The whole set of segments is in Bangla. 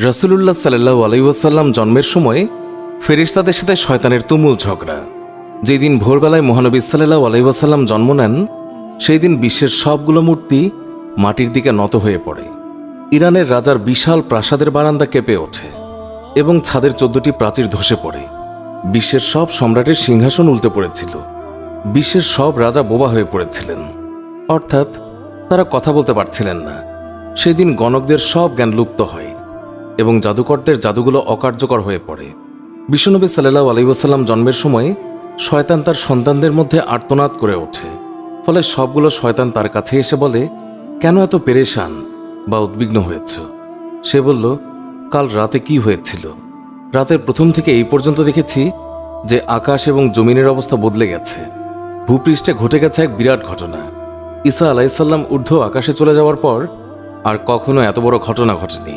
রাসূলুল্লাহ সাল্লাল্লাহু আলাইহি ওয়াসাল্লাম জন্মের সময় ফেরেশতাদের সাথে শয়তানের তুমুল ঝগড়া। যেদিন ভোরবেলায় মহানবী সাল্লাল্লাহু আলাইহি ওয়াসাল্লাম জন্ম নেন, সেই দিন বিশ্বের সবগুলো মূর্তি মাটির দিকে নত হয়ে পড়ে। ইরানের রাজার বিশাল প্রাসাদের বারান্দা কেঁপে ওঠে এবং ছাদের 14টি প্রাচীর ধসে পড়ে। বিশ্বের সব সম্রাটের সিংহাসন উল্টে পড়েছিল। বিশ্বের সব রাজা বোবা হয়ে পড়েছিলেন, অর্থাৎ তারা কথা বলতে পারছিলেন না। সেদিন গণকদের সব জ্ঞান লুপ্ত হয় এবং জাদুকরদের জাদুগুলো অকার্যকর হয়ে পড়ে। বিশ্বনবী সাল্লাল্লাহু আলাইহি ওয়াসাল্লাম জন্মের সময় শয়তান তার সন্তানদের মধ্যে আর্তনাদ করে ওঠে। ফলে সবগুলো শয়তান তার কাছে এসে বলে, কেন এত পেরেশান বা উদ্বিগ্ন হয়েছ? সে বলল, কাল রাতে কি হয়েছিল? রাতের প্রথম থেকে এই পর্যন্ত দেখেছি যে আকাশ এবং জমিনের অবস্থা বদলে গেছে। ভূপৃষ্ঠে ঘটে গেছে এক বিরাট ঘটনা। ঈসা আলাইহিসসালাম ঊর্ধ্ব আকাশে চলে যাওয়ার পর আর কখনো এত বড় ঘটনা ঘটেনি।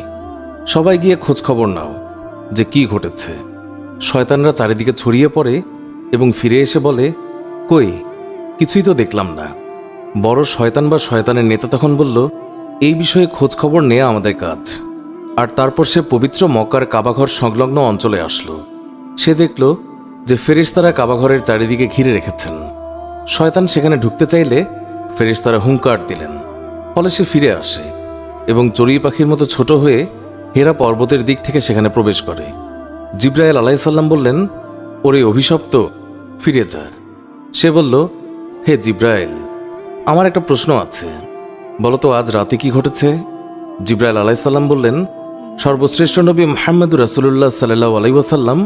সবাই গিয়ে খোঁজ খবর নাও যে কি ঘটেছে। শয়তানরা চারিদিকে ছড়িয়ে পড়ে এবং ফিরে এসে বলে, কই, কিছুই তো দেখলাম না। বড় শয়তান বা শয়তানের নেতা তখন বলল, এই বিষয়ে খোঁজ খবর নেওয়া আমাদের কাজ। আর তারপর সে পবিত্র মক্কার কাবাঘর সংলগ্ন অঞ্চলে আসলো। সে দেখল যে ফেরেশতারা কাবাঘরের চারিদিকে ঘিরে রেখেছেন। শয়তান সেখানে ঢুকতে চাইলে ফেরেশতারা হুঙ্কার দিলেন। ফলে সে ফিরে আসে এবং চড়ুই পাখির মতো ছোট হয়ে হেরা পর্বতের দিক থেকে সেখানে প্রবেশ করে। জিবরাইল আলাইহিসসালাম বললেন, ওরে অভিশপ্ত, ফিরে যা। সে বলল, হে জিবরাইল, আমার একটা প্রশ্ন আছে, বলতো আজ রাতে কি ঘটেছে? জিবরাইল আলাইহিসসালাম বললেন, সর্বশ্রেষ্ঠ নবী মুহাম্মদুর রাসূলুল্লাহ সাল্লাল্লাহু আলাইহি ওয়াসাল্লাম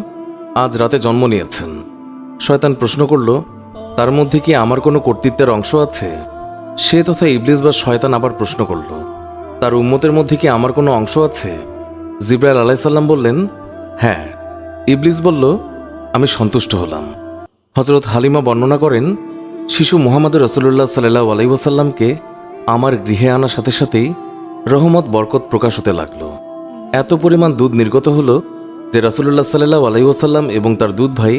আজ রাতে জন্ম নিয়েছেন। শয়তান প্রশ্ন করল, তার মধ্যে কি আমার কোনো কর্তৃত্বের অংশ আছে? সে তথা ইবলিস বা শয়তান আবার প্রশ্ন করল, তার উম্মতের মধ্যে কি আমার কোনো অংশ আছে? জিবরাইল আলাইহিসসালাম বললেন, হ্যাঁ। ইবলিস বলল, আমি সন্তুষ্ট হলাম। হযরত হালিমা বর্ণনা করেন, শিশু মুহাম্মদ রাসূলুল্লাহ সাল্লাল্লাহু আলাইহি ওয়াসাল্লামকে আমার গৃহে আনার সাথে সাথেই রহমত বরকত প্রকাশ হতে লাগল। এত পরিমাণ দুধ নির্গত হলো যে রাসূলুল্লাহ সাল্লাল্লাহু আলাইহি ওয়াসাল্লাম এবং তার দুধ ভাই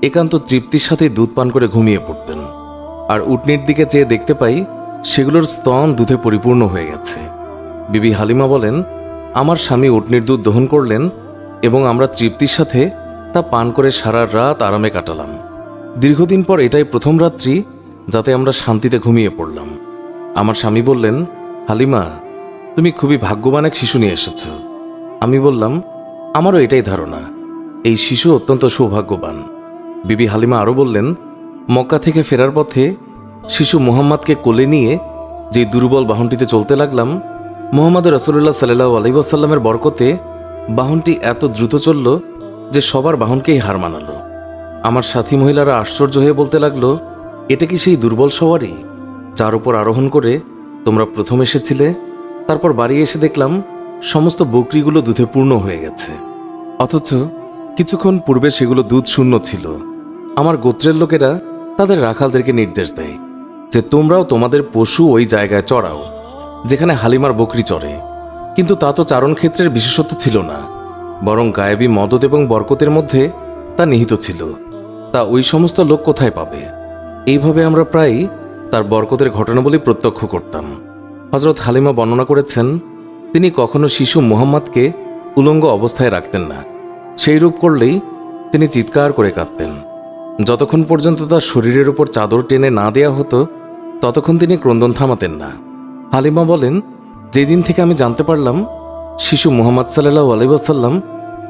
একান্ত তৃপ্তির সাথে দুধ পান করে ঘুমিয়ে পড়তেন। আর উটনির দিকে চেয়ে দেখতে পাই সেগুলোর স্তন দুধে পরিপূর্ণ হয়ে গেছে। বিবি হালিমা বলেন, আমার স্বামী উটনির দুধ দহন করলেন এবং আমরা তৃপ্তির সাথে তা পান করে সারা রাত আরামে কাটালাম। দীর্ঘদিন পর এটাই প্রথম রাত্রি যাতে আমরা শান্তিতে ঘুমিয়ে পড়লাম। আমার স্বামী বললেন, হালিমা, তুমি খুবই ভাগ্যবান এক শিশু নিয়ে এসেছ। আমি বললাম, আমারও এটাই ধারণা, এই শিশু অত্যন্ত সৌভাগ্যবান। বিবি হালিমা আরও বললেন, মক্কা থেকে ফেরার পথে শিশু মুহাম্মদকে কোলে নিয়ে যে দুর্বল বাহনটিতে চলতে লাগলাম, মুহাম্মদ রাসূলুল্লাহ সাল্লাল্লাহু আলাইহি ওয়াসাল্লামের বরকতে বাহনটি এত দ্রুত চলল যে সবার বাহনকেই হার মানালো। আমার সাথী মহিলারা আশ্চর্য হয়ে বলতে লাগলো, এটা কি সেই দুর্বল সওয়ারি যার উপর আরোহণ করে তোমরা প্রথম এসেছিলে? তারপর বাড়ি এসে দেখলাম সমস্ত বকরিগুলো দুধে পূর্ণ হয়ে গেছে, অথচ কিছুক্ষণ পূর্বে সেগুলো দুধ শূন্য ছিল। আমার গোত্রের লোকেরা তাদের রাখালদেরকে নির্দেশ দেয় যে তোমরাও তোমাদের পশু ওই জায়গায় চড়াও যেখানে হালিমার বকরি চড়ে। কিন্তু তা তো চারণ ক্ষেত্রের বিশেষত্ব ছিল না, বরং গায়েবী মদদ এবং বরকতের মধ্যে তা নিহিত ছিল। তা ওই সমস্ত লোক কোথায় পাবে? এইভাবে আমরা প্রায়ই তার বরকতের ঘটনাবলী প্রত্যক্ষ করতাম। হযরত হালিমা বর্ণনা করেছেন, তিনি কখনো শিশু মুহাম্মদকে উলঙ্গ অবস্থায় রাখতেন না। সেই রূপ করলেই তিনি চিৎকার করে কাঁদতেন। যতক্ষণ পর্যন্ত তার শরীরের উপর চাদর টেনে না দেয়া হতো ততক্ষণ তিনি ক্রন্দন থামাতেন না। হালিমা বলেন, যেদিন থেকে আমি জানতে পারলাম শিশু মুহাম্মদ সাল্লাল্লাহু আলাইহি ওয়াসাল্লাম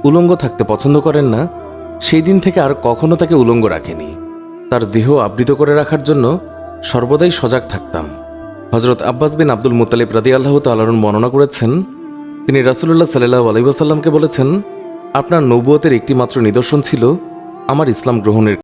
উলঙ্গ থাকতে পছন্দ করেন না, সেই দিন থেকে আর কখনো তাকে উলঙ্গ রাখেনি। তার দেহ আবৃত করে রাখার জন্য সর্বদাই সজাগ থাকতাম। হযরত আব্বাস বিন আব্দুল মুত্তালিব রাদিয়াল্লাহু তাআলা আনহু বর্ণনা করেছেন, তিনি রাসূলুল্লাহ সাল্লাল্লাহু আলাইহি ওয়াসাল্লামকে বলেছেন, আপনার নবুয়তের একটি মাত্র নিদর্শন ছিল আমার ইসলাম গ্রহণের